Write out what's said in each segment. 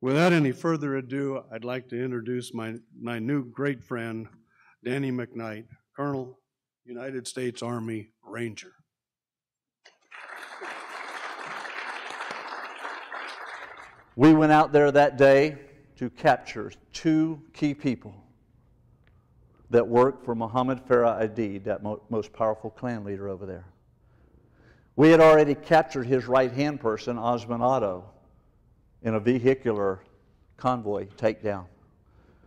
Without any further ado, I'd like to introduce my new great friend, Danny McKnight, Colonel, United States Army Ranger. We went out there that day to capture 2 key people that worked for Muhammad Farah Aidid, that most powerful clan leader over there. We had already captured his right-hand person, Osman Otto, in a vehicular convoy takedown.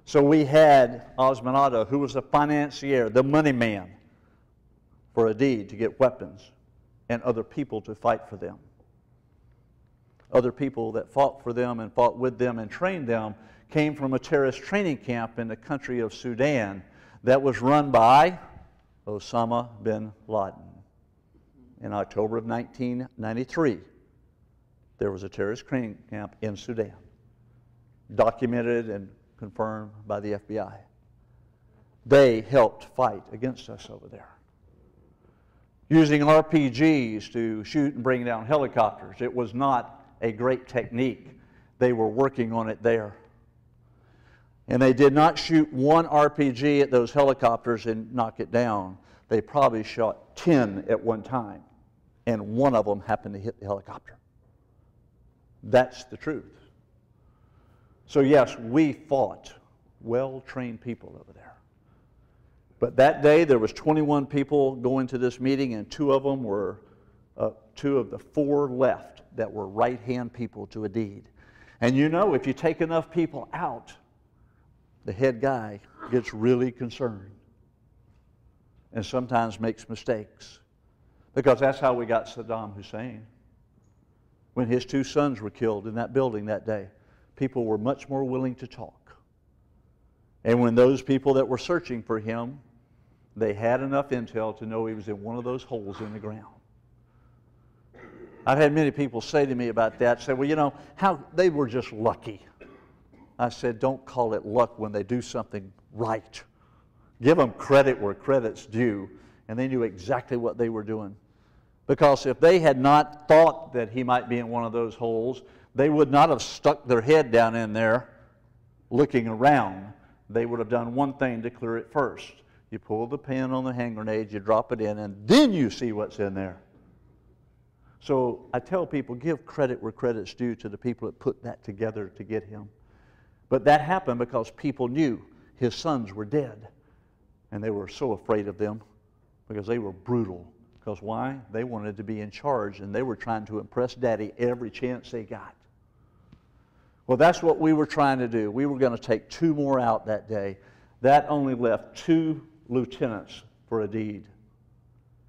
So we had Osman Otto, who was a financier, the money man for Aidid, to get weapons and other people to fight for them. Other people that fought for them and fought with them and trained them came from a terrorist training camp in the country of Sudan that was run by Osama bin Laden. In October of 1993, there was a terrorist training camp in Sudan, documented and confirmed by the FBI. They helped fight against us over there, using RPGs to shoot and bring down helicopters. It was not a great technique. They were working on it there. And they did not shoot one RPG at those helicopters and knock it down. They probably shot 10 at one time, and one of them happened to hit the helicopter. That's the truth. So yes, we fought well-trained people over there. But that day there was 21 people going to this meeting, and 2 of them were 2 of the 4 left that were right-hand people to Aidid. And you know, if you take enough people out, the head guy gets really concerned and sometimes makes mistakes, because that's how we got Saddam Hussein. When his 2 sons were killed in that building that day, people were much more willing to talk. And when those people that were searching for him, they had enough intel to know he was in one of those holes in the ground. I've had many people say to me about that, say, well, you know, how they were just lucky. I said, don't call it luck when they do something right. Give them credit where credit's due, and they knew exactly what they were doing. Because if they had not thought that he might be in one of those holes, they would not have stuck their head down in there looking around. They would have done one thing to clear it first. You pull the pin on the hand grenade, you drop it in, and then you see what's in there. So I tell people, give credit where credit's due to the people that put that together to get him. But that happened because people knew his sons were dead. And they were so afraid of them because they were brutal. Because why? They wanted to be in charge, and they were trying to impress Daddy every chance they got. Well, that's what we were trying to do. We were going to take 2 more out that day. That only left 2 lieutenants for Aidid.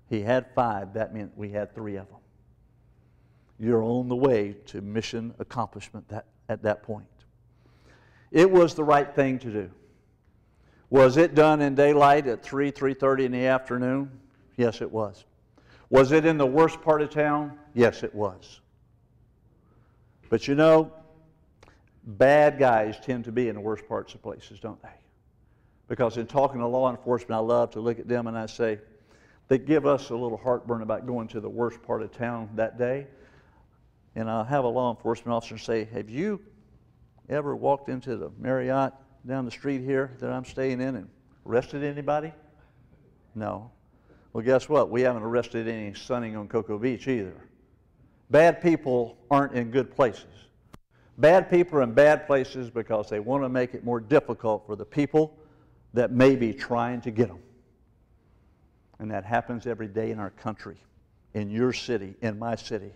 He had 5. That meant we had 3 of them. You're on the way to mission accomplishment at that point. It was the right thing to do. Was it done in daylight at 3:30 in the afternoon? Yes, it was. Was it in the worst part of town? Yes, it was. But you know, bad guys tend to be in the worst parts of places, don't they? Because in talking to law enforcement, I love to look at them and I say, they give us a little heartburn about going to the worst part of town that day. And I'll have a law enforcement officer say, have you ever walked into the Marriott down the street here that I'm staying in and arrested anybody? No. Well, guess what? We haven't arrested any sunning on Cocoa Beach either. Bad people aren't in good places. Bad people are in bad places because they want to make it more difficult for the people that may be trying to get them. And that happens every day in our country, in your city, in my city,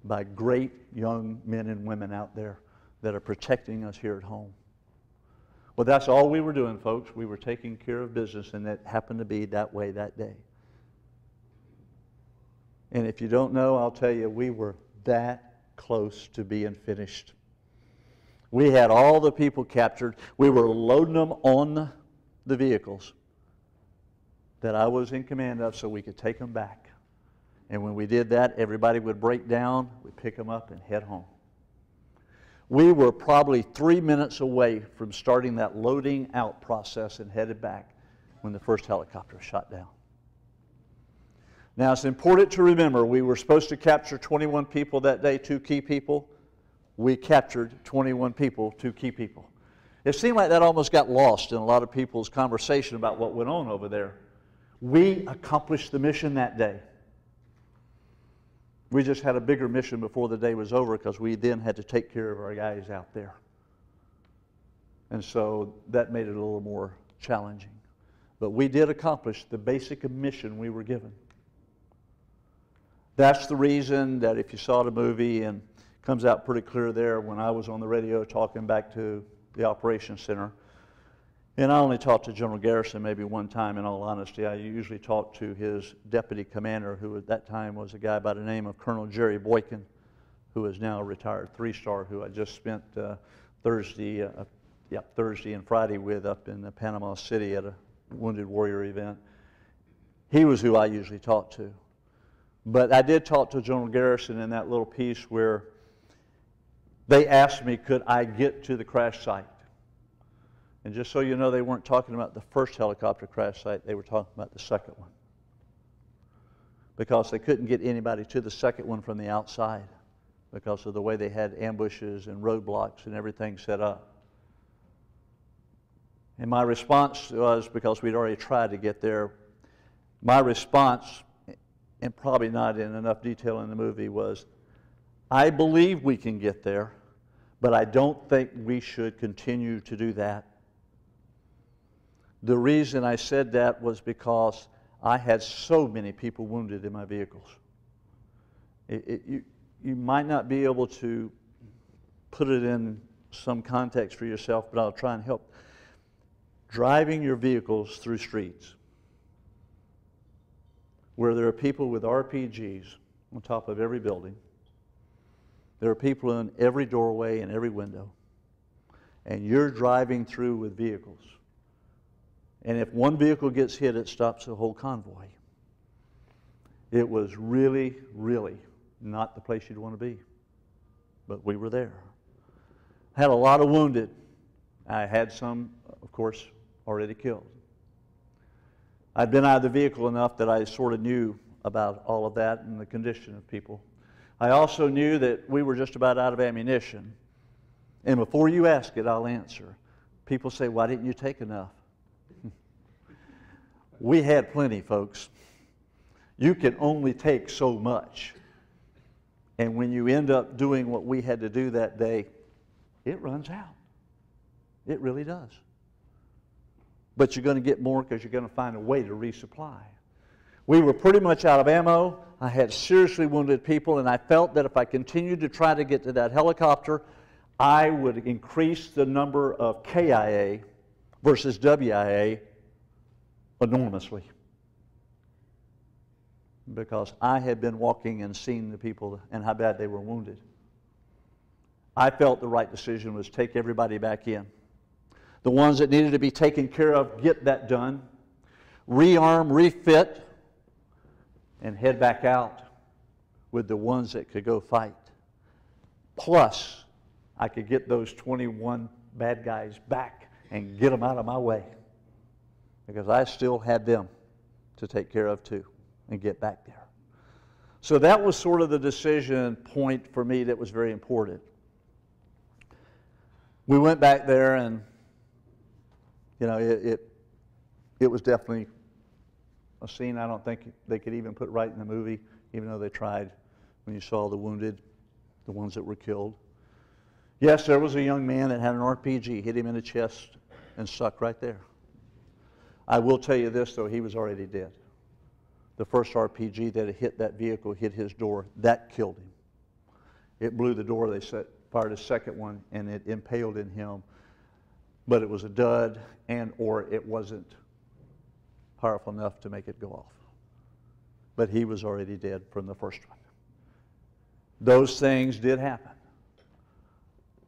by great young men and women out there that are protecting us here at home. Well, that's all we were doing, folks. We were taking care of business, and that happened to be that way that day. And if you don't know, I'll tell you, we were that close to being finished. We had all the people captured. We were loading them on the vehicles that I was in command of so we could take them back. And when we did that, everybody would break down, we'd pick them up and head home. We were probably 3 minutes away from starting that loading out process and headed back when the first helicopter was shot down. Now, it's important to remember we were supposed to capture 21 people that day, 2 key people. we captured 21 people, 2 key people. It seemed like that almost got lost in a lot of people's conversation about what went on over there. We accomplished the mission that day. We just had a bigger mission before the day was over because we then had to take care of our guys out there. And so that made it a little more challenging. But we did accomplish the basic mission we were given. That's the reason that if you saw the movie, and it comes out pretty clear there when I was on the radio talking back to the Operations Center, and I only talked to General Garrison maybe one time, in all honesty. I usually talked to his deputy commander, who at that time was a guy by the name of Colonel Jerry Boykin, who is now a retired 3-star, who I just spent Thursday and Friday with up in Panama City at a Wounded Warrior event. He was who I usually talked to. But I did talk to General Garrison in that little piece where they asked me, could I get to the crash site? And just so you know, they weren't talking about the first helicopter crash site, they were talking about the second one. Because they couldn't get anybody to the second one from the outside because of the way they had ambushes and roadblocks and everything set up. And my response was, because we'd already tried to get there, my response, and probably not in enough detail in the movie, was, I believe we can get there, but I don't think we should continue to do that. The reason I said that was because I had so many people wounded in my vehicles. You might not be able to put it in some context for yourself, but I'll try and help. Driving your vehicles through streets where there are people with RPGs on top of every building, there are people in every doorway and every window, and you're driving through with vehicles. And if one vehicle gets hit, it stops the whole convoy. It was really, really not the place you'd want to be. But we were there. I had a lot of wounded. I had some, of course, already killed. I'd been out of the vehicle enough that I sort of knew about all of that and the condition of people. I also knew that we were just about out of ammunition. And before you ask it, I'll answer. People say, why didn't you take enough? We had plenty, folks. You can only take so much. And when you end up doing what we had to do that day, it runs out. It really does. But you're going to get more because you're going to find a way to resupply. We were pretty much out of ammo. I had seriously wounded people, and I felt that if I continued to try to get to that helicopter, I would increase the number of KIA versus WIA enormously. Because I had been walking and seeing the people and how bad they were wounded. I felt the right decision was take everybody back in. The ones that needed to be taken care of, get that done. Rearm, refit, and head back out with the ones that could go fight. Plus, I could get those 21 bad guys back and get them out of my way. Because I still had them to take care of too and get back there. So that was sort of the decision point for me that was very important. We went back there, and you know, it was definitely a scene I don't think they could even put right in the movie, even though they tried. When you saw the wounded, the ones that were killed. Yes, there was a young man that had an RPG, hit him in the chest and stuck right there. I will tell you this, though, he was already dead. The first RPG that had hit that vehicle hit his door. That killed him. It blew the door. They fired a second one, and it impaled in him. But it was a dud, or it wasn't powerful enough to make it go off. But he was already dead from the first one. Those things did happen.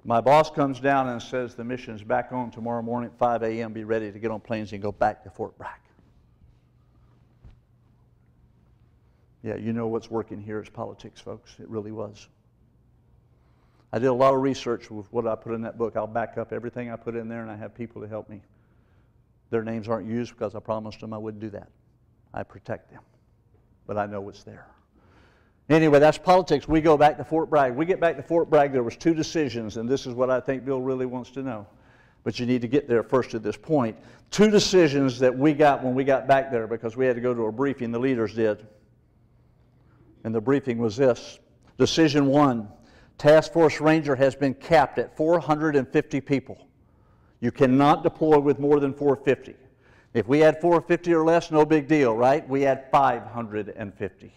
My boss comes down and says the mission's back on tomorrow morning at 5 a.m. Be ready to get on planes and go back to Fort Bragg. Yeah, you know what's working here is politics, folks. It really was. I did a lot of research with what I put in that book. I'll back up everything I put in there, and I have people to help me. Their names aren't used because I promised them I wouldn't do that. I protect them. But I know what's there. Anyway, that's politics. We go back to Fort Bragg. We get back to Fort Bragg, there was 2 decisions, and this is what I think Bill really wants to know. But you need to get there first at this point. 2 decisions that we got when we got back there because we had to go to a briefing, the leaders did. And the briefing was this. Decision 1, Task Force Ranger has been capped at 450 people. You cannot deploy with more than 450. If we had 450 or less, no big deal, right? We had 550.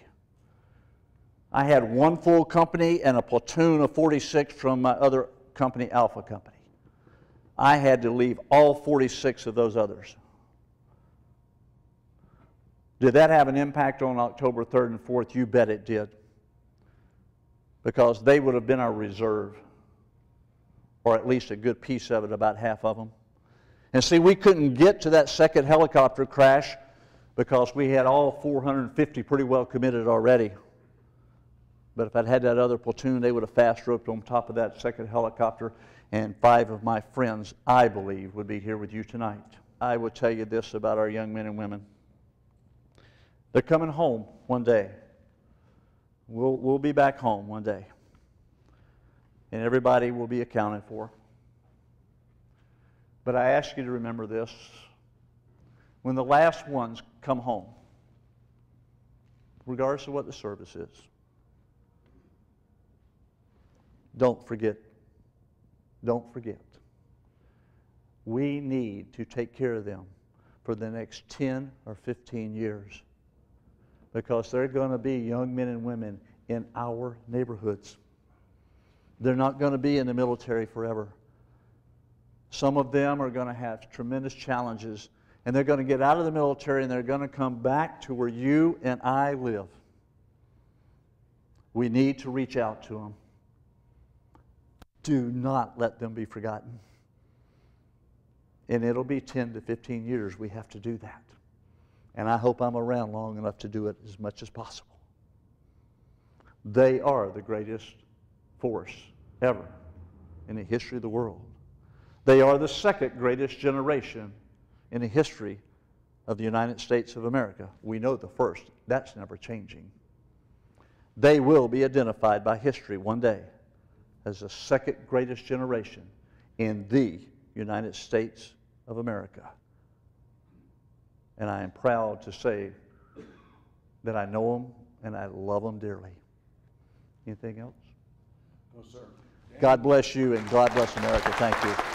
I had 1 full company and a platoon of 46 from my other company, Alpha Company. I had to leave all 46 of those others. Did that have an impact on October 3rd and 4th? You bet it did. Because they would have been our reserve, or at least a good piece of it, about half of them. And see, we couldn't get to that second helicopter crash because we had all 450 pretty well committed already. But if I'd had that other platoon, they would have fast roped on top of that second helicopter, and 5 of my friends, I believe, would be here with you tonight. I will tell you this about our young men and women. They're coming home one day. We'll be back home one day. And everybody will be accounted for. But I ask you to remember this. When the last ones come home, regardless of what the service is, don't forget. Don't forget. We need to take care of them for the next 10 or 15 years. Because they're going to be young men and women in our neighborhoods. They're not going to be in the military forever. Some of them are going to have tremendous challenges, and they're going to get out of the military and they're going to come back to where you and I live. We need to reach out to them. Do not let them be forgotten. And it'll be 10 to 15 years we have to do that. And I hope I'm around long enough to do it as much as possible. They are the greatest force ever in the history of the world. They are the second greatest generation in the history of the United States of America. We know the first. That's never changing. They will be identified by history one day as the second greatest generation in the United States of America. And I am proud to say that I know them and I love them dearly. Anything else? No, sir. God bless you and God bless America. Thank you.